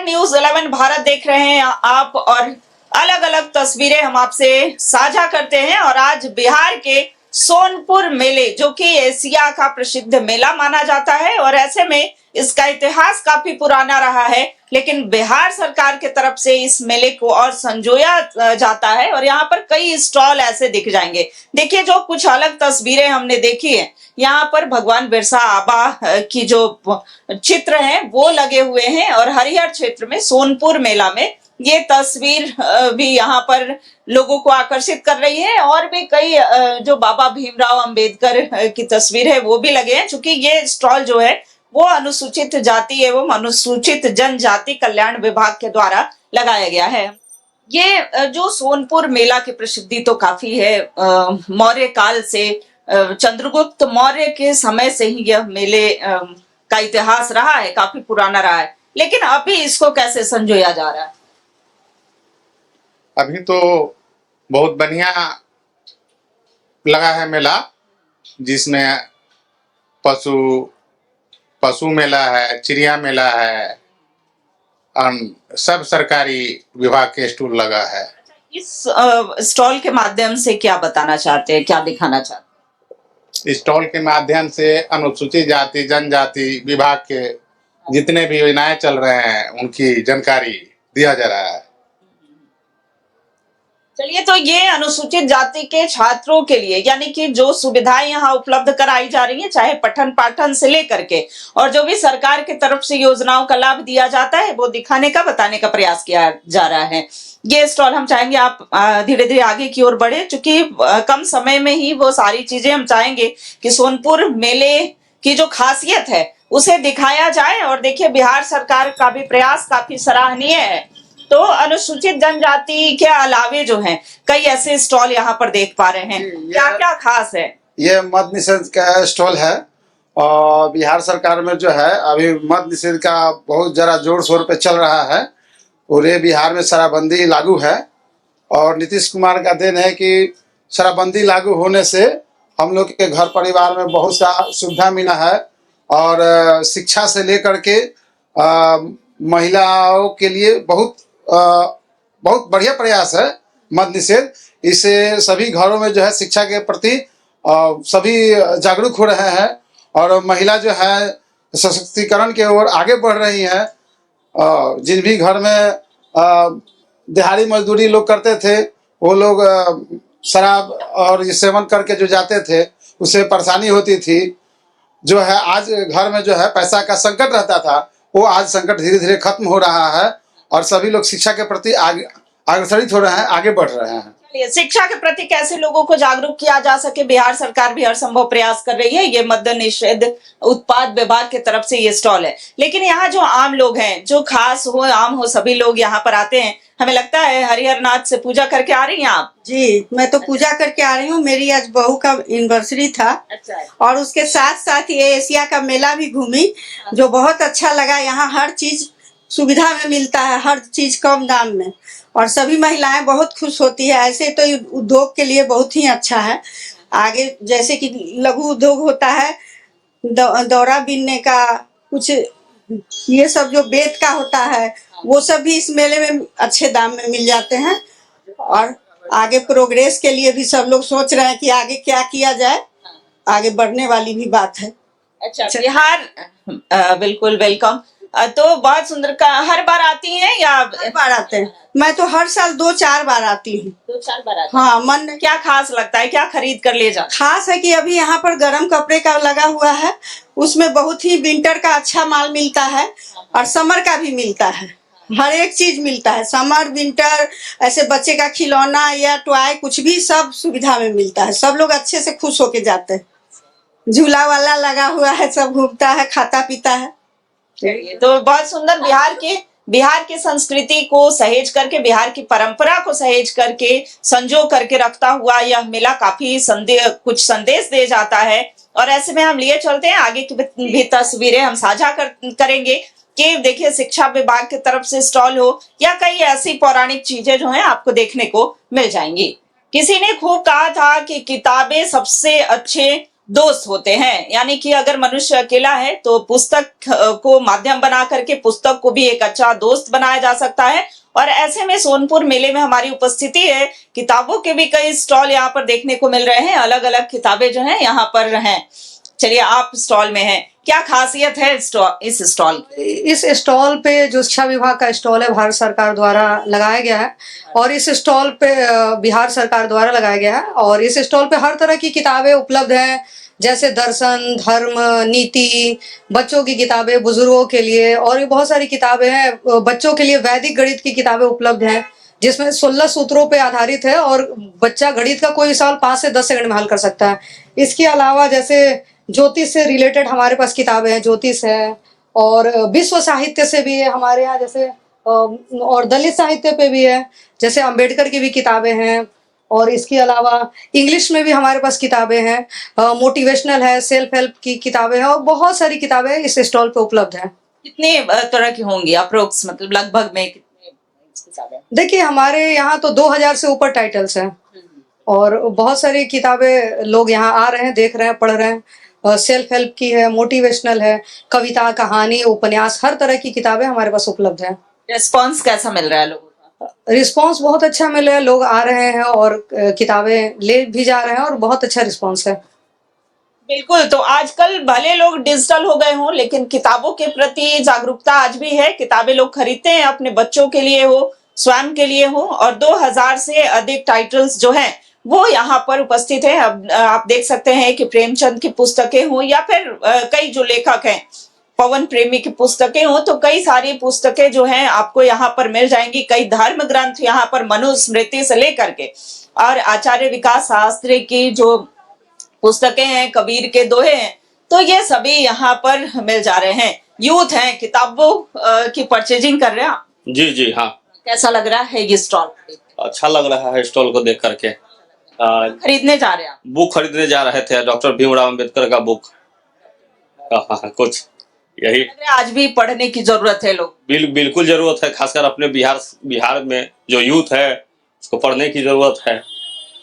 News 11 Bharat देख रहे हैं आप और अलग अलग तस्वीरें हम आपसे साझा करते हैं। और आज बिहार के सोनपुर मेले, जो कि एशिया का प्रसिद्ध मेला माना जाता है और ऐसे में इसका इतिहास काफी पुराना रहा है, लेकिन बिहार सरकार के तरफ से इस मेले को और संजोया जाता है और यहाँ पर कई स्टॉल ऐसे दिख जाएंगे। देखिए, जो कुछ अलग तस्वीरें हमने देखी है, यहाँ पर भगवान बिरसा आबा की जो चित्र हैं वो लगे हुए हैं और हरिहर क्षेत्र में सोनपुर मेला में ये तस्वीर भी यहाँ पर लोगों को आकर्षित कर रही है। और भी कई जो बाबा भीमराव अंबेडकर की तस्वीर है वो भी लगे हैं, क्योंकि ये स्टॉल जो है वो अनुसूचित जाति एवं अनुसूचित जनजाति कल्याण विभाग के द्वारा लगाया गया है। ये जो सोनपुर मेला की प्रसिद्धि तो काफी है, मौर्य काल से, चंद्रगुप्त मौर्य के समय से ही यह मेले का इतिहास रहा है, काफी पुराना रहा है। लेकिन अभी इसको कैसे संजोया जा रहा है? अभी तो बहुत बढ़िया लगा है मेला, जिसमें पशु मेला है, चिड़िया मेला है और सब सरकारी विभाग के स्टॉल लगा है। इस स्टॉल के माध्यम से क्या बताना चाहते हैं, क्या दिखाना चाहते हैं? स्टॉल के माध्यम से अनुसूचित जाति जनजाति विभाग के जितने भी योजनाएं चल रहे हैं उनकी जानकारी दिया जा रहा है। चलिए, तो ये अनुसूचित जाति के छात्रों के लिए यानी कि जो सुविधाएं यहाँ उपलब्ध कराई जा रही हैं, चाहे पठन पाठन से लेकर के, और जो भी सरकार की तरफ से योजनाओं का लाभ दिया जाता है वो दिखाने का, बताने का प्रयास किया जा रहा है। ये स्टॉल हम चाहेंगे आप धीरे धीरे आगे की ओर बढ़े, क्योंकि कम समय में ही वो सारी चीजें हम चाहेंगे कि सोनपुर मेले की जो खासियत है उसे दिखाया जाए। और देखिए, बिहार सरकार का भी प्रयास काफी सराहनीय है। तो अनुसूचित जनजाति के अलावे जो हैं कई ऐसे स्टॉल यहाँ पर देख पा रहे हैं, क्या क्या खास है? ये मद्य निषेध का स्टॉल है और बिहार सरकार में जो है अभी मद्य निषेध का बहुत जरा जोर शोर पे चल रहा है। पूरे बिहार में शराबबंदी लागू है और नीतीश कुमार का देन है कि शराबबंदी लागू होने से हम लोग के घर परिवार में बहुत सा सुविधा मिला है और शिक्षा से लेकर के महिलाओं के लिए बहुत बढ़िया प्रयास है मद्य निषेध। इससे सभी घरों में जो है शिक्षा के प्रति सभी जागरूक हो रहे हैं और महिला जो है सशक्तिकरण की ओर आगे बढ़ रही हैं। जिन भी घर में दिहाड़ी मजदूरी लोग करते थे वो लोग शराब और ये सेवन करके जो जाते थे उससे परेशानी होती थी। जो है आज घर में जो है पैसा का संकट रहता था, वो आज संकट धीरे धीरे खत्म हो रहा है और सभी लोग शिक्षा के प्रति अग्रसरित हो रहे हैं, आगे बढ़ रहे हैं। शिक्षा के प्रति कैसे लोगों को जागरूक किया जा सके, बिहार सरकार भी हर संभव प्रयास कर रही है। ये मद्य निषेध उत्पाद विभाग की तरफ से ये स्टॉल है। लेकिन यहाँ जो आम लोग हैं, जो खास हो आम हो, सभी लोग यहाँ पर आते हैं। हमें लगता है हरिहर नाथ से पूजा करके आ रही हैं आप? जी, मैं तो पूजा करके आ रही हूँ। मेरी आज बहू का एनिवर्सरी था। अच्छा। और उसके साथ साथ ये एशिया का मेला भी घूमी, जो बहुत अच्छा लगा। यहाँ हर चीज सुविधा में मिलता है, हर चीज कम दाम में, और सभी महिलाएं बहुत खुश होती है। ऐसे तो उद्योग के लिए बहुत ही अच्छा है। आगे जैसे कि लघु उद्योग होता है, दौरा बीनने का, कुछ ये सब जो बेत का होता है वो सब भी इस मेले में अच्छे दाम में मिल जाते हैं। और आगे प्रोग्रेस के लिए भी सब लोग सोच रहे हैं कि आगे क्या किया जाए, आगे बढ़ने वाली भी बात है। अच्छा, बिहार बिल्कुल वेलकम। तो बहुत सुंदर का हर बार आती हैं या? हर बार आते हैं। मैं तो हर साल 2-4 बार आती हूँ। 2-4 बार आती? हाँ। मन क्या खास लगता है, क्या खरीद कर ले जा? खास है कि अभी यहाँ पर गर्म कपड़े का लगा हुआ है, उसमें बहुत ही विंटर का अच्छा माल मिलता है और समर का भी मिलता है। हर एक चीज मिलता है, समर विंटर, ऐसे बच्चे का खिलौना या टॉय, कुछ भी सब सुविधा में मिलता है। सब लोग अच्छे से खुश होके जाते हैं। झूला वाला लगा हुआ है, सब घूमता है, खाता पीता है। तो बहुत सुंदर बिहार की संस्कृति को सहेज करके, बिहार की परंपरा को सहेज करके, संजो करके रखता हुआ यह मेला काफी कुछ संदेश दे जाता है। और ऐसे में हम लिए चलते हैं, आगे की भी तस्वीरें हम साझा करेंगे कि देखिए, शिक्षा विभाग की तरफ से स्टॉल हो या कई ऐसी पौराणिक चीजें जो हैं आपको देखने को मिल जाएंगी। किसी ने खूब कहा था कि किताबें सबसे अच्छे दोस्त होते हैं। यानी कि अगर मनुष्य अकेला है तो पुस्तक को माध्यम बना करके पुस्तक को भी एक अच्छा दोस्त बनाया जा सकता है। और ऐसे में सोनपुर मेले में हमारी उपस्थिति है। किताबों के भी कई स्टॉल यहाँ पर देखने को मिल रहे हैं। अलग अलग किताबें जो हैं यहाँ पर हैं। चलिए, आप स्टॉल में हैं, क्या खासियत है इस स्टॉल की? इस स्टॉल पे जो शिक्षा विभाग का स्टॉल है भारत सरकार द्वारा लगाया गया है और इस स्टॉल पे बिहार सरकार द्वारा लगाया गया है और इस स्टॉल पे हर तरह की किताबें उपलब्ध हैं, जैसे दर्शन, धर्म, नीति, बच्चों की किताबें, बुजुर्गों के लिए और भी बहुत सारी किताबें हैं। बच्चों के लिए वैदिक गणित की किताबें उपलब्ध हैं जिसमें 16 सूत्रों पे आधारित है और बच्चा गणित का कोई सवाल 5 से 10 सेकंड में हल कर सकता है। इसके अलावा जैसे ज्योतिष से रिलेटेड हमारे पास किताबें हैं, ज्योतिष है और विश्व साहित्य से भी है हमारे यहाँ, जैसे और दलित साहित्य पे भी है, जैसे अंबेडकर की भी किताबें हैं और इसके अलावा इंग्लिश में भी हमारे पास किताबें हैं, मोटिवेशनल है, सेल्फ हेल्प की किताबें हैं और बहुत सारी किताबें इस स्टॉल पे उपलब्ध हैं। कितने तरह की होंगी अप्रोक्स, मतलब लगभग में कितने किताबें? देखिए, हमारे यहाँ तो 2000 से ऊपर टाइटल्स हैं और बहुत सारी किताबें लोग यहाँ आ रहे हैं, देख रहे हैं, पढ़ रहे हैं। सेल्फ हेल्प की है, मोटिवेशनल है, कविता, कहानी, उपन्यास, हर तरह की किताबें हमारे पास उपलब्ध है। रिस्पॉन्स कैसा मिल रहा है लोगों का? रिस्पांस बहुत अच्छा मिल रहा है, लोग आ रहे हैं और किताबें ले भी जा रहे हैं और बहुत अच्छा रिस्पांस है। बिल्कुल। तो आजकल भले लोग डिजिटल हो गए हों, लेकिन किताबों के प्रति जागरूकता आज भी है। किताबें लोग खरीदते हैं, अपने बच्चों के लिए हो, स्वयं के लिए हो। और 2000 से अधिक टाइटल्स जो हैं वो यहाँ पर उपस्थित है। अब आप देख सकते हैं कि प्रेमचंद की पुस्तकें हों या फिर कई जो लेखक हैं, पवन प्रेमी की पुस्तकें हों, तो कई सारी पुस्तकें जो हैं आपको यहाँ पर मिल जाएंगी। कई धर्म ग्रंथ यहाँ पर मनुस्मृति से लेकर के और आचार्य विकास शास्त्री की जो पुस्तकें हैं, कबीर के दोहे हैं, तो ये सभी यहाँ पर मिल जा रहे हैं। यूथ हैं, किताबों की परचेजिंग कर रहे हैं आप? जी जी हाँ, कैसा लग रहा है ये स्टॉल? अच्छा लग रहा है स्टॉल को देख करके। खरीदने जा रहे हैं आप? बुक खरीदने जा रहे थे, डॉक्टर भीमराव अंबेडकर का बुक। कुछ यही आज भी पढ़ने की जरूरत है लोग। बिल्कुल जरूरत है, खासकर अपने बिहार में जो यूथ है उसको पढ़ने की जरूरत है।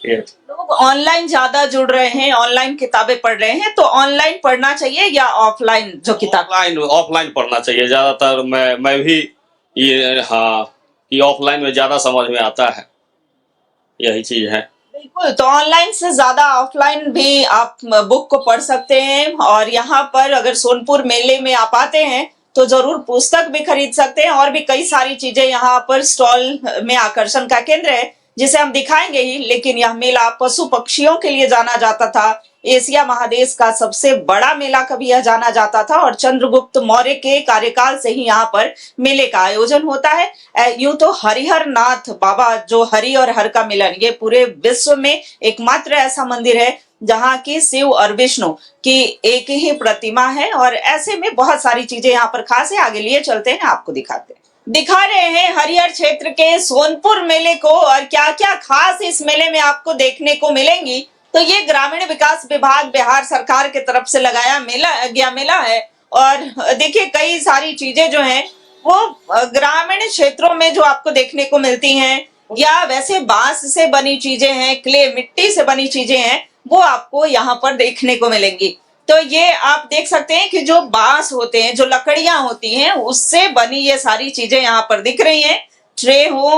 लोग ऑनलाइन ज्यादा जुड़ रहे हैं, ऑनलाइन किताबें पढ़ रहे हैं, तो ऑनलाइन पढ़ना चाहिए या ऑफलाइन जो किताब? ऑफलाइन पढ़ना चाहिए ज्यादातर। मैं भी ये हाँ कि ऑफलाइन में ज्यादा समझ में आता है, यही चीज है। बिल्कुल। तो ऑनलाइन से ज्यादा ऑफलाइन भी आप बुक को पढ़ सकते हैं। और यहाँ पर अगर सोनपुर मेले में आप आते हैं तो जरूर पुस्तक भी खरीद सकते हैं और भी कई सारी चीजें यहाँ पर स्टॉल में आकर्षण का केंद्र है, जिसे हम दिखाएंगे ही। लेकिन यह मेला पशु पक्षियों के लिए जाना जाता था। एशिया महादेश का सबसे बड़ा मेला कभी यह जाना जाता था और चंद्रगुप्त मौर्य के कार्यकाल से ही यहाँ पर मेले का आयोजन होता है। यूं तो हरिहर नाथ बाबा, जो हरि और हर का मिलन, ये पूरे विश्व में एकमात्र ऐसा मंदिर है जहाँ की शिव और विष्णु की एक ही प्रतिमा है। और ऐसे में बहुत सारी चीजें यहाँ पर खास है। आगे लिए चलते हैं, आपको दिखा रहे हैं हरिहर क्षेत्र के सोनपुर मेले को और क्या क्या खास इस मेले में आपको देखने को मिलेंगी। तो ये ग्रामीण विकास विभाग बिहार सरकार के तरफ से लगाया मेला है। और देखिए, कई सारी चीजें जो हैं वो ग्रामीण क्षेत्रों में जो आपको देखने को मिलती हैं, या वैसे बांस से बनी चीजें हैं, क्ले मिट्टी से बनी चीजें हैं, वो आपको यहाँ पर देखने को मिलेंगी। तो ये आप देख सकते हैं कि जो बांस होते हैं, जो लकड़ियां होती हैं, उससे बनी ये सारी चीजें यहाँ पर दिख रही हैं। ट्रे हो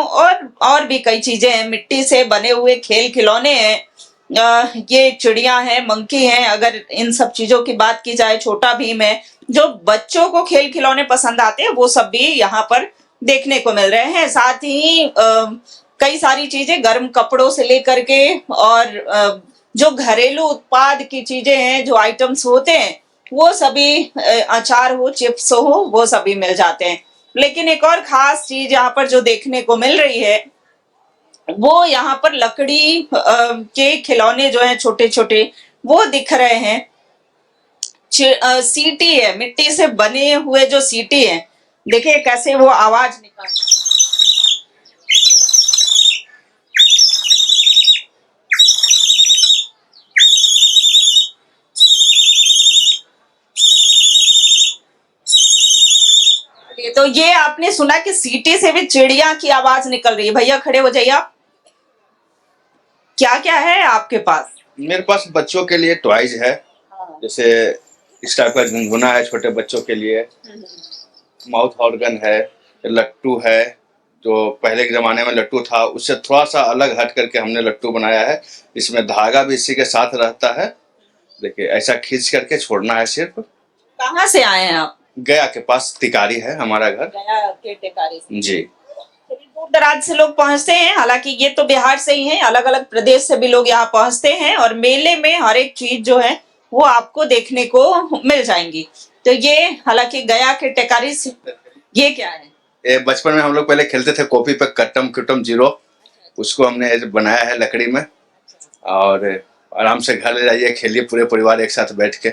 और भी कई चीजें हैं, मिट्टी से बने हुए खेल खिलौने हैं, ये चिड़िया है, मंकी है। अगर इन सब चीजों की बात की जाए, छोटा भीम है, जो बच्चों को खेल खिलौने पसंद आते हैं, वो सब भी यहाँ पर देखने को मिल रहे हैं। साथ ही कई सारी चीजें गर्म कपड़ों से लेकर के और जो घरेलू उत्पाद की चीजें हैं, जो आइटम्स होते हैं, वो सभी अचार हो, चिप्स हो, वो सभी मिल जाते हैं। लेकिन एक और खास चीज यहाँ पर जो देखने को मिल रही है, वो यहाँ पर लकड़ी के खिलौने जो हैं छोटे छोटे, वो दिख रहे हैं। सीटी है, मिट्टी से बने हुए जो सीटी है, देखिए कैसे वो आवाज निकाल। तो ये आपने सुना कि सीटी से भी चिड़िया की आवाज निकल रही है। भैया खड़े हो जाइए आप। क्या क्या है आपके पास? मेरे पास बच्चों के लिए टॉयज है, जैसे इस टाइप का झुनझुना है छोटे बच्चों के लिए, माउथ ऑर्गन है, लट्टू है, जो पहले के जमाने में लट्टू था उससे थोड़ा सा अलग हट करके हमने लट्टू बनाया है। इसमें धागा भी इसी के साथ रहता है। देखिए ऐसा खींच करके छोड़ना है सिर्फ। कहाँ से आए हैं आप? गया के पास तिकारी है हमारा घर गया के टेकारी से। जी। दूर दराज से लोग पहुंचते हैं, हालांकि ये तो बिहार से ही है, अलग अलग प्रदेश से भी लोग यहाँ पहुंचते हैं और मेले में हर एक चीज जो है वो आपको देखने को मिल जाएंगी। तो ये हालांकि गया के टेकारी से, ये क्या है? ये बचपन में हम लोग पहले खेलते थे कॉपी पे कट्टम कुटम जीरो, उसको हमने बनाया है लकड़ी में और आराम से घर ले जाइए, खेलिए पूरे परिवार एक साथ बैठ के।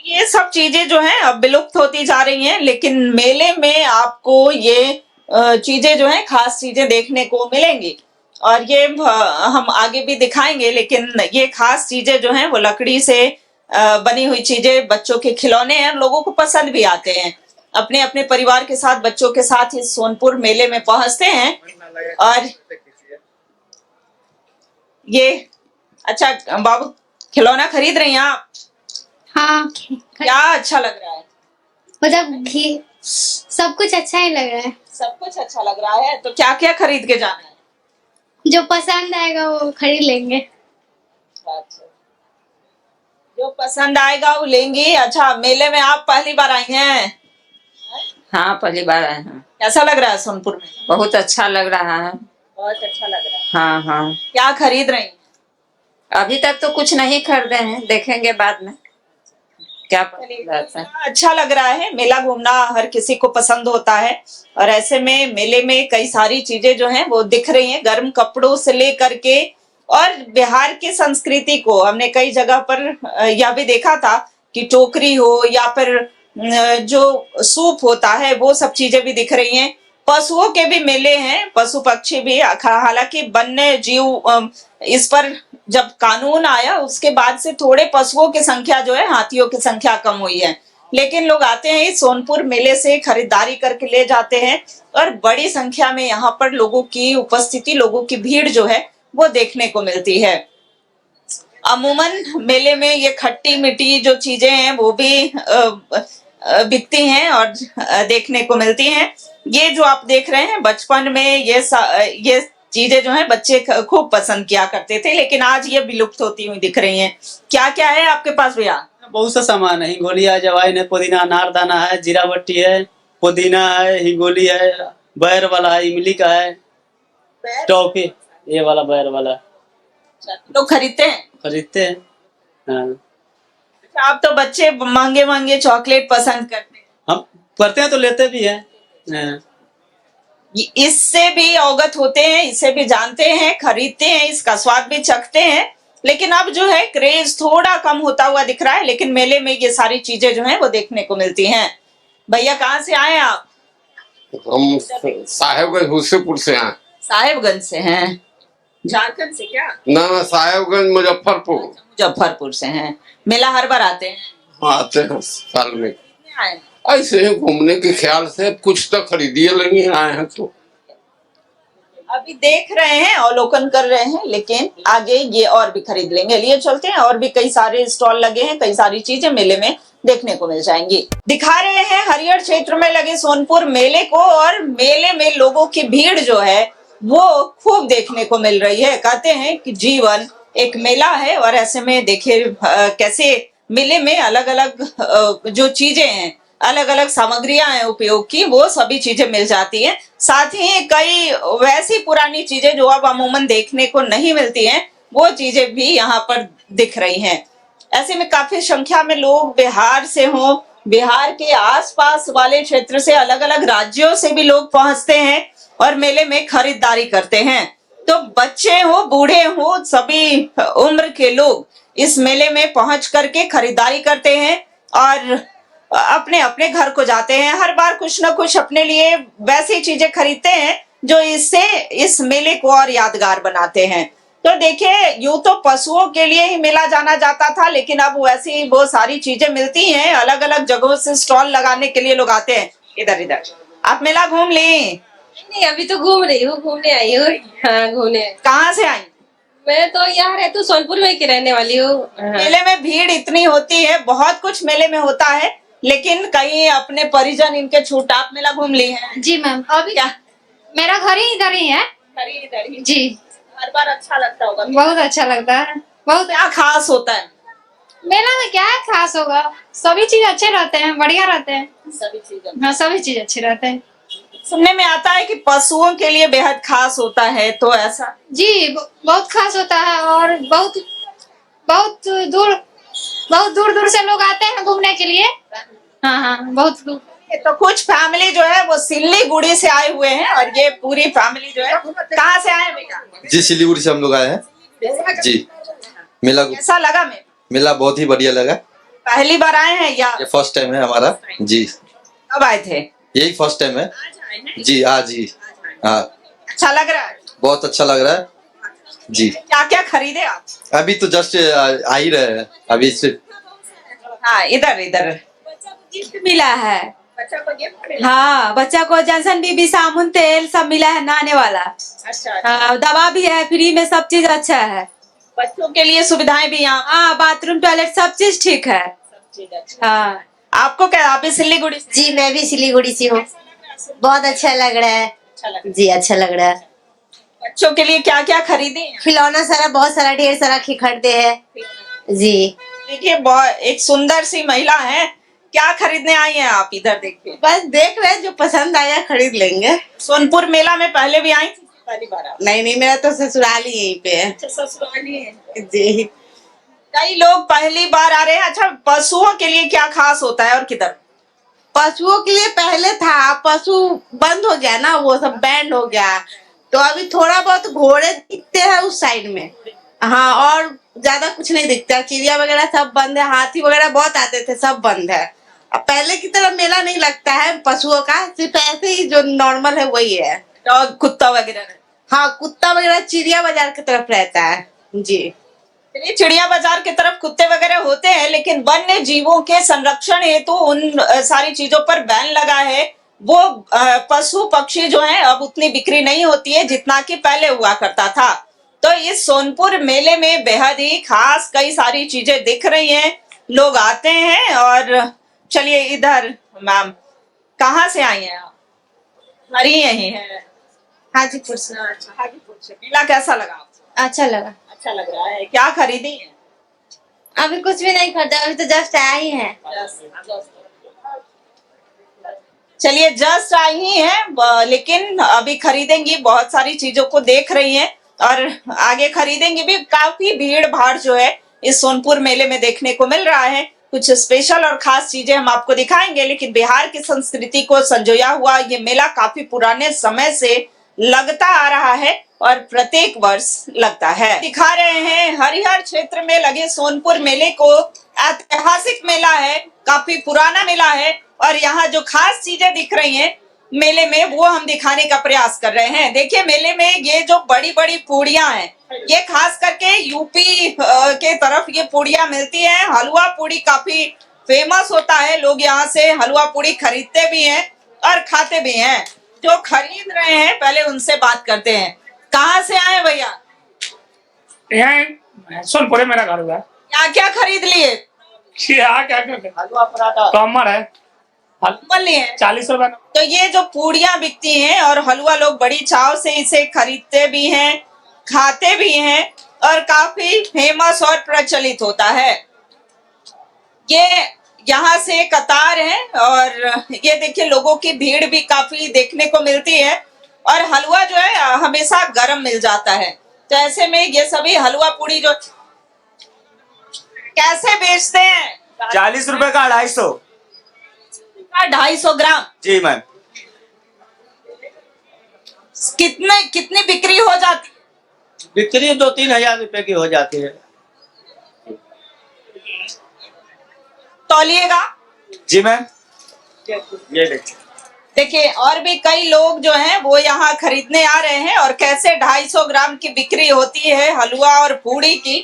ये सब चीजें जो हैं अब विलुप्त होती जा रही हैं, लेकिन मेले में आपको ये चीजें जो हैं खास चीजें देखने को मिलेंगी और ये हम आगे भी दिखाएंगे। लेकिन ये खास चीजें जो हैं वो लकड़ी से बनी हुई चीजें, बच्चों के खिलौने हैं, लोगों को पसंद भी आते हैं। अपने अपने परिवार के साथ बच्चों के साथ इस सोनपुर मेले में पहुंचते हैं। और ये अच्छा बाबू खिलौना खरीद रही हैं आप? हाँ, क्या अच्छा लग रहा है? मतलब सब कुछ अच्छा ही लग रहा है। सब कुछ अच्छा लग रहा है, तो क्या क्या खरीद के जाना है? जो पसंद आएगा वो खरीद लेंगे। अच्छा, जो पसंद आएगा वो लेंगी। अच्छा, मेले में आप पहली बार आई हैं? हाँ, पहली बार आए हैं। कैसा लग रहा है सोनपुर में? बहुत अच्छा लग रहा है। बहुत अच्छा लग रहा है। हाँ हाँ। क्या खरीद रही हैं? अभी तक तो कुछ नहीं खरीदे हैं, देखेंगे बाद में क्या पसंद आता है। अच्छा लग रहा है। मेला घूमना हर किसी को पसंद होता है और ऐसे में मेले में कई सारी चीजें जो हैं वो दिख रही हैं, गर्म कपड़ों से लेकर के। और बिहार की संस्कृति को हमने कई जगह पर यह भी देखा था कि टोकरी हो या फिर जो सूप होता है वो सब चीजें भी दिख रही हैं। पशुओं के भी मेले हैं, पशु पक्षी भी। हालांकि वन्य जीव इस पर जब कानून आया उसके बाद से थोड़े पशुओं की संख्या जो है, हाथियों की संख्या कम हुई है, लेकिन लोग आते हैं इस सोनपुर मेले से खरीदारी करके ले जाते हैं और बड़ी संख्या में यहाँ पर लोगों की उपस्थिति, लोगों की भीड़ जो है वो देखने को मिलती है। अमूमन मेले में ये खट्टी मीठी जो चीजें हैं वो भी बिकती हैं और देखने को मिलती हैं। ये जो आप देख रहे हैं, बचपन में ये चीजें जो हैं बच्चे खूब पसंद किया करते थे, लेकिन आज ये विलुप्त होती हुई दिख रही हैं। क्या क्या है आपके पास भैया? बहुत सा सामान है। हिंगोलिया, जवाइन है, पुदीना, अनारदाना है, जीरा बट्टी है, पुदीना है, हिंगोली है, बैर वाला है, इमली का है, टॉफी ये वाला बैर वाला। लोग खरीदते हैं? हाँ। आप तो बच्चे महंगे महंगे चॉकलेट पसंद करते हैं। हम करते हैं तो लेते भी हैं। हाँ। इससे भी अवगत होते हैं, इसे भी जानते हैं, खरीदते हैं, इसका स्वाद भी चखते हैं। लेकिन अब जो है क्रेज थोड़ा कम होता हुआ दिख रहा है, लेकिन मेले में ये सारी चीजें जो हैं वो देखने को मिलती हैं। भैया कहाँ से आए आप? हम साहेबगंज हुसेपुर से हैं। साहेबगंज से हैं? झारखंड से क्या? ना, साहेबगंज मुजफ्फरपुर। मुजफ्फरपुर से हैं। मेला हर बार आते हैं? आते हैं साल में। आए ऐसे ही घूमने के ख्याल से कुछ तो खरीदिए लेंगे, आए हैं तो। अभी देख रहे हैं, अवलोकन कर रहे हैं, लेकिन आगे ये और भी खरीद लेंगे। लिए चलते हैं, और भी कई सारे स्टॉल लगे हैं, कई सारी चीजें मेले में देखने को मिल जाएंगी। दिखा रहे हैं हरियर क्षेत्र में लगे सोनपुर मेले को, और मेले में लोगों की भीड़ जो है वो खूब देखने को मिल रही है। कहते हैं कि जीवन एक मेला है, और ऐसे में देखिए कैसे मेले में अलग अलग जो चीजें हैं, अलग अलग सामग्रियां हैं उपयोग की, वो सभी चीजें मिल जाती हैं। साथ ही कई वैसी पुरानी चीजें जो अब अमूमन देखने को नहीं मिलती हैं, वो चीजें भी यहाँ पर दिख रही हैं। ऐसे में काफी संख्या में लोग बिहार से हों, बिहार के आसपास वाले क्षेत्र से, अलग अलग राज्यों से भी लोग पहुंचते हैं और मेले में खरीदारी करते हैं। तो बच्चे हो, बूढ़े हो, सभी उम्र के लोग इस मेले में पहुंच करके खरीदारी करते हैं और अपने अपने घर को जाते हैं। हर बार कुछ ना कुछ अपने लिए वैसी चीजें खरीदते हैं जो इससे इस मेले को और यादगार बनाते हैं। तो देखिए, यूं तो पशुओं के लिए ही मेला जाना जाता था, लेकिन अब वैसी बहुत सारी चीजें मिलती हैं। अलग अलग जगहों से स्टॉल लगाने के लिए लोग आते हैं। इधर इधर आप मेला घूम ली? नहीं, अभी तो घूम रही हूँ, घूमने आई हूँ। हाँ, घूमने। कहाँ से आई? मैं तो यहाँ रहती सोनपुर में की रहने वाली हूँ। मेले में भीड़ इतनी होती है, बहुत कुछ मेले में होता है, लेकिन कहीं अपने परिजन इनके छूट आप मेला घूम ली है? जी मैम, अभी क्या मेरा घर ही इधर ही है। जी, हर बार अच्छा लगता होगा? बहुत अच्छा लगता है। बहुत क्या खास होता है मेला में क्या है खास होगा, सभी चीज अच्छे रहते हैं, बढ़िया रहते हैं। सभी चीजें? हाँ, सभी चीज अच्छे रहते हैं। सुनने में आता है कि पशुओं के लिए बेहद खास होता है, तो ऐसा? जी, बहुत खास होता है और बहुत बहुत दूर दूर से लोग आते हैं घूमने के लिए। हाँ हाँ, बहुत दूर। तो कुछ फैमिली जो है वो सिल्लीगुड़ी से आए हुए हैं और ये पूरी फैमिली जो है कहाँ से आए हैं भैया? जी, सिलीगुड़ी से हम लोग आए हैं जी। मेला कैसा लगा मेला? मेला बहुत ही बढ़िया लगा। पहली बार आए हैं या ये फर्स्ट टाइम है हमारा जी। कब आए थे? यही फर्स्ट टाइम है जी। आज ही। हाँ, अच्छा लग रहा है? बहुत अच्छा लग रहा है जी। क्या क्या खरीदे आप? अभी तो जस्ट आ ही रहे हैं अभी से। हाँ, इधर इधर गिफ्ट मिला है। बच्चा को गिफ्ट मिला? हाँ, बच्चा को जॉनसन बीबी साबुन तेल सब मिला है नहाने वाला। अच्छा। हाँ, दवा भी है फ्री में, सब चीज अच्छा है। बच्चों के लिए सुविधाएं भी यहाँ? हाँ, बाथरूम टॉयलेट सब चीज ठीक है। सब चीज अच्छा। हाँ, आपको क्या, आप भी सिल्लीगुड़ी से? जी, मैं भी सिलीगुड़ी से हूँ। बहुत अच्छा लग रहा है जी, अच्छा लग रहा है। बच्चों के लिए क्या क्या खरीदे? खिलौना सारा, बहुत सारा, ढेर सारा खरीदे हैं जी। देखिए, बहुत एक सुंदर सी महिला है, क्या खरीदने आई हैं आप? इधर देखिए, बस देख रहे हैं, जो पसंद आया खरीद लेंगे। सोनपुर मेला में पहले भी आई थी? पहली बार आप? नहीं, मेरा तो ससुराल ही यहीं पे है। अच्छा, ससुराल ही है जी। कई लोग पहली बार आ रहे हैं। अच्छा, पशुओं के लिए क्या खास होता है और किधर? पशुओं के लिए पहले था, पशु बंद हो गया ना, वो सब बैंड हो गया, तो अभी थोड़ा बहुत घोड़े दिखते हैं उस साइड में। हाँ, और ज्यादा कुछ नहीं दिखता। चिड़िया वगैरह सब बंद है, हाथी वगैरह बहुत आते थे, सब बंद है। अब पहले की तरह मेला नहीं लगता है पशुओं का, सिर्फ ऐसे ही जो नॉर्मल है वही है। डॉग, कुत्ता वगैरह? हाँ, कुत्ता वगैरह चिड़िया बाजार की तरफ रहता है जी। चलिए, चिड़िया बाजार की तरफ कुत्ते वगैरह होते हैं, लेकिन वन्य जीवों के संरक्षण हेतु उन सारी चीजों पर बैन लगा है। वो पशु पक्षी जो हैं अब उतनी बिक्री नहीं होती है जितना कि पहले हुआ करता था। तो इस सोनपुर मेले में बेहद ही खास कई सारी चीजें दिख रही हैं, लोग आते हैं। और चलिए इधर, मैम कहाँ से आई हैं आप? हमारी यही है, हाजीपुर से। हाजीपुर से। मेला कैसा लगा आपको? अच्छा लगा। अच्छा लग रहा है। क्या खरीदी है? अभी कुछ भी नहीं खरीदा, अभी तो जस्ट आए ही हैं। चलिए, जस्ट आई ही हैं, लेकिन अभी खरीदेंगी, बहुत सारी चीजों को देख रही हैं और आगे खरीदेंगी भी। काफी भीड़ भाड़ जो है इस सोनपुर मेले में देखने को मिल रहा है। कुछ स्पेशल और खास चीजें हम आपको दिखाएंगे, लेकिन बिहार की संस्कृति को संजोया हुआ ये मेला काफी पुराने समय से लगता आ रहा है और प्रत्येक वर्ष लगता है। दिखा रहे हैं हरिहर क्षेत्र में लगे सोनपुर मेले को। ऐतिहासिक मेला है, काफी पुराना मेला है और यहाँ जो खास चीजें दिख रही हैं मेले में वो हम दिखाने का प्रयास कर रहे हैं। देखिए, मेले में ये जो बड़ी बड़ी पूड़ियां हैं, ये खास करके यूपी के तरफ ये पूड़ियां मिलती हैं। हलवा पूड़ी काफी फेमस होता है, लोग यहाँ से हलवा पूड़ी खरीदते भी हैं और खाते भी हैं। जो खरीद रहे हैं पहले उनसे बात करते हैं। कहाँ से आए भैया? यहाँ सोनपुर मेरा घर हुआ। क्या क्या खरीद लिए? क्या हलवा पराठा कमर है, लिए 40 रुपए। तो ये जो पूड़ियां बिकती हैं और हलवा, लोग बड़ी चाव से इसे खरीदते भी हैं, खाते भी हैं और काफी फेमस और प्रचलित होता है। ये यहाँ से कतार है और ये देखिए, लोगों की भीड़ भी काफी देखने को मिलती है और हलवा जो है हमेशा गर्म मिल जाता है। तो ऐसे में ये सभी हलवा पूड़ी जो कैसे बेचते हैं? 40 रुपए का 250। 250 ग्राम? जी मैम। कितनी बिक्री हो जाती? बिक्री 2-3 हजार रुपए की हो जाती है। तौलिएगा? जी मैम। ये देखिए, और भी कई लोग जो हैं वो यहाँ खरीदने आ रहे हैं और कैसे 250 ग्राम की बिक्री होती है हलवा और पूड़ी की,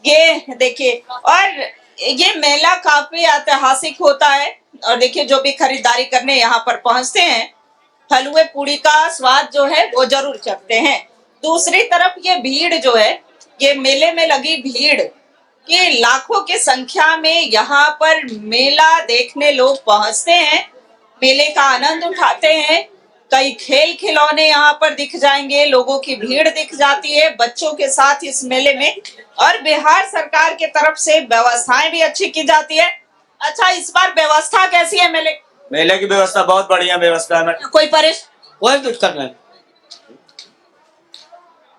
ये देखिए। और ये मेला काफी ऐतिहासिक होता है और देखिए, जो भी खरीदारी करने यहाँ पर पहुंचते हैं, हलवे पूड़ी का स्वाद जो है वो जरूर चखते हैं। दूसरी तरफ ये भीड़ जो है ये मेले में लगी भीड़ कि लाखों की संख्या में यहाँ पर मेला देखने लोग पहुंचते हैं, मेले का आनंद उठाते हैं। कई खेल खिलौने यहाँ पर दिख जाएंगे, लोगों की भीड़ दिख जाती है बच्चों के साथ इस मेले में। और बिहार सरकार के तरफ से व्यवस्थाएं भी अच्छी की जाती है। अच्छा, इस बार व्यवस्था कैसी है मेले की व्यवस्था बहुत बढ़िया व्यवस्था है। कोई कोई दिक्कत नहीं।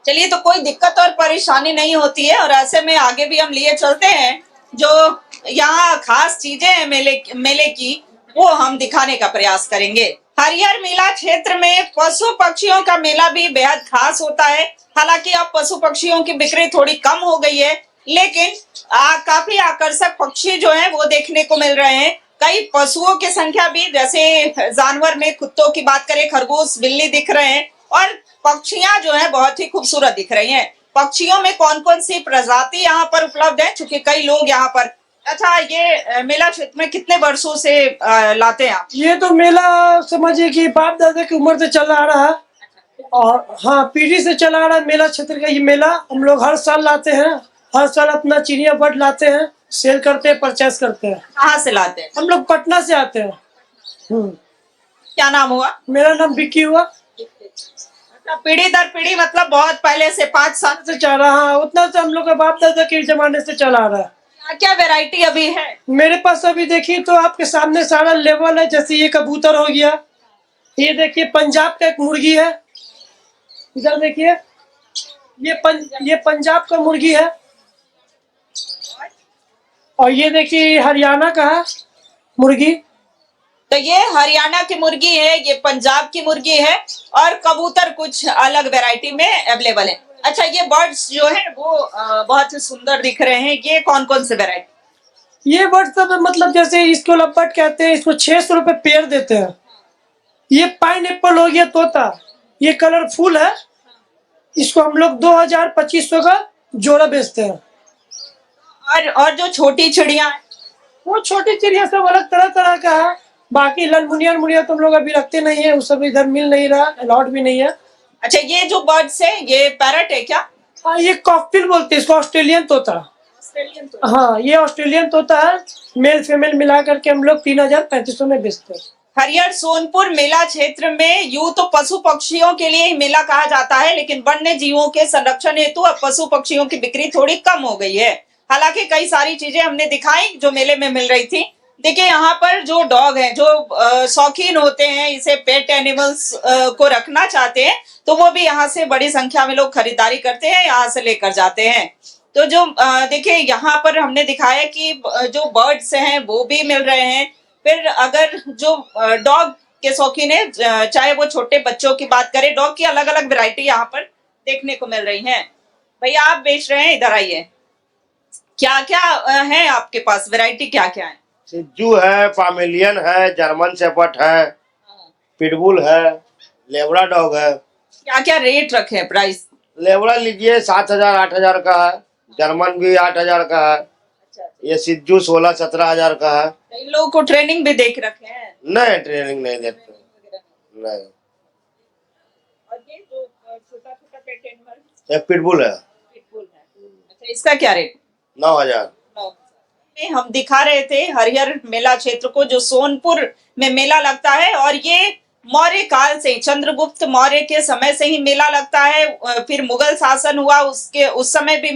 चलिए, तो कोई दिक्कत और परेशानी नहीं होती है। और ऐसे में आगे भी हम लिए चलते हैं, जो यहाँ खास चीजें हैं मेले की, वो हम दिखाने का प्रयास करेंगे। हरिहर मेला क्षेत्र में पशु पक्षियों का मेला भी बेहद खास होता है। हालांकि अब पशु पक्षियों की बिक्री थोड़ी कम हो गई है, लेकिन काफी आकर्षक पक्षी जो हैं वो देखने को मिल रहे हैं। कई पशुओं की संख्या भी, जैसे जानवर में कुत्तों की बात करें, खरगोश, बिल्ली दिख रहे हैं। और पक्षियां जो है बहुत ही खूबसूरत दिख रही हैं। पक्षियों में कौन कौन सी प्रजाति यहाँ पर उपलब्ध है, चूंकि कई लोग यहाँ पर। अच्छा, ये मेला क्षेत्र में कितने वर्षों से लाते हैं आप? ये तो मेला समझिए कि बाप दादा की उम्र से चला आ रहा है, और हाँ, पीढ़ी से चला आ रहा है मेला क्षेत्र का। ये मेला हम लोग हर साल लाते हैं। हर साल अपना चिड़िया बर्ड लाते हैं, सेल करते हैं, परचेस करते हैं। कहाँ से लाते हैं? हम लोग पटना से आते हैं। क्या नाम हुआ? मेरा नाम विक्की हुआ। पीढ़ी दर पीढ़ी, मतलब बहुत पहले से, 5 साल से चल रहा है। उतना से हम लोग का बाप दादा के जमाने से चला आ रहा है। क्या वैरायटी अभी है मेरे पास? अभी देखिए तो आपके सामने सारा लेवल है। जैसे ये कबूतर हो गया, ये देखिए पंजाब का एक मुर्गी है, इधर देखिए ये पंजाब का मुर्गी है, और ये देखिए हरियाणा का है मुर्गी। तो ये हरियाणा की मुर्गी है, ये पंजाब की मुर्गी है, और कबूतर कुछ अलग वैरायटी में अवेलेबल है। अच्छा, ये बर्ड्स जो है वो बहुत ही सुंदर दिख रहे हैं। ये कौन कौन से वैरायटी? ये बर्ड सब मतलब जैसे इसको लपट कहते हैं, इसको 600 रुपए पेयर देते हैं। ये पाइनएप्पल हो गया तोता, ये कलरफुल है, इसको हम लोग 2000-2500 का जोड़ा बेचते हैं। और जो छोटी चिड़िया, वो छोटी चिड़िया सब अलग तरह तरह का है। बाकी मुनिया तुम लोग अभी रखते नहीं है, उस सब इधर मिल नहीं रहा, अलाउड भी नहीं है। अच्छा, ये जो बर्ड्स है ये पैरट है क्या? हाँ, ये कॉकटेल बोलते हैं इसको, ऑस्ट्रेलियन तोता। हाँ, ये ऑस्ट्रेलियन तोता है। मेल फीमेल मिला करके हम लोग 3000-3500 में बेचते हैं। हरिहर सोनपुर मेला क्षेत्र में यूं तो पशु पक्षियों के लिए ही मेला कहा जाता है, लेकिन वन्य जीवों के संरक्षण हेतु अब पशु पक्षियों की बिक्री थोड़ी कम हो गई है। हालांकि कई सारी चीजें हमने दिखाई जो मेले में मिल रही थी। देखिए, यहाँ पर जो डॉग हैं, जो शौकीन होते हैं, इसे पेट एनिमल्स को रखना चाहते हैं, तो वो भी यहाँ से बड़ी संख्या में लोग खरीदारी करते हैं, यहाँ से लेकर जाते हैं। तो जो देखिए यहाँ पर हमने दिखाया कि जो बर्ड्स हैं वो भी मिल रहे हैं। फिर अगर जो डॉग के शौकीन है, चाहे वो छोटे बच्चों की बात करें, डॉग की अलग अलग वैरायटी यहाँ पर देखने को मिल रही है। भैया, आप बेच रहे हैं, इधर आइए। क्या क्या है आपके पास, वैरायटी क्या क्या है? सिज्जू है, पामेलियन है, जर्मन शेपर्ड है, पिटबुल है, लेबरा डॉग है। क्या क्या रेट रखे हैं, प्राइस? लेबरा लीजिए 7000-8000 का है, जर्मन भी 8000 का है। ये सिज्जू 16-17 का है। कई लोगों को ट्रेनिंग भी देख रखे हैं। नहीं, ट्रेनिंग नहीं देते, नहीं। और ये जो छोटा पेट एनिमल, एक पिटबुल है। अच्छा, इसका क्या रेट? 9000। हम दिखा रहे थे हरिहर मेला क्षेत्र को, जो सोनपुर में मेला लगता है, और ये मौर्य काल से, चंद्रगुप्त मौर्य के समय से ही मेला लगता है। फिर मुगल शासन हुआ, उस समय भी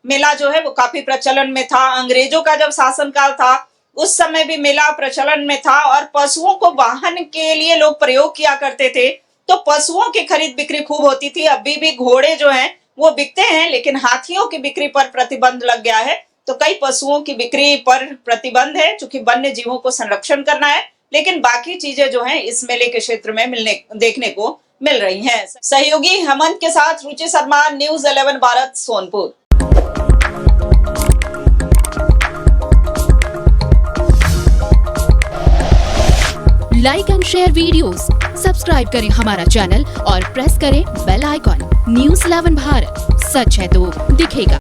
मेला जो है वो काफी प्रचलन में था। अंग्रेजों का जब शासनकाल था उस समय भी मेला प्रचलन में था, और पशुओं को वाहन के लिए लोग प्रयोग किया करते थे, तो पशुओं की खरीद बिक्री खूब होती थी। अभी भी घोड़े जो हैं वो बिकते हैं, लेकिन हाथियों की बिक्री पर प्रतिबंध लग गया है। तो कई पशुओं की बिक्री पर प्रतिबंध है, चूंकि वन्य जीवों को संरक्षण करना है, लेकिन बाकी चीजें जो हैं इस मेले के क्षेत्र में देखने को मिल रही हैं। सहयोगी हेमंत के साथ Ruchi Sharma, news 11 Bharat, Sonpur. Like and share videos, subscribe करें हमारा चैनल और प्रेस करें बेल आइकॉन। न्यूज़ 11 भारत, सच है तो दिखेगा।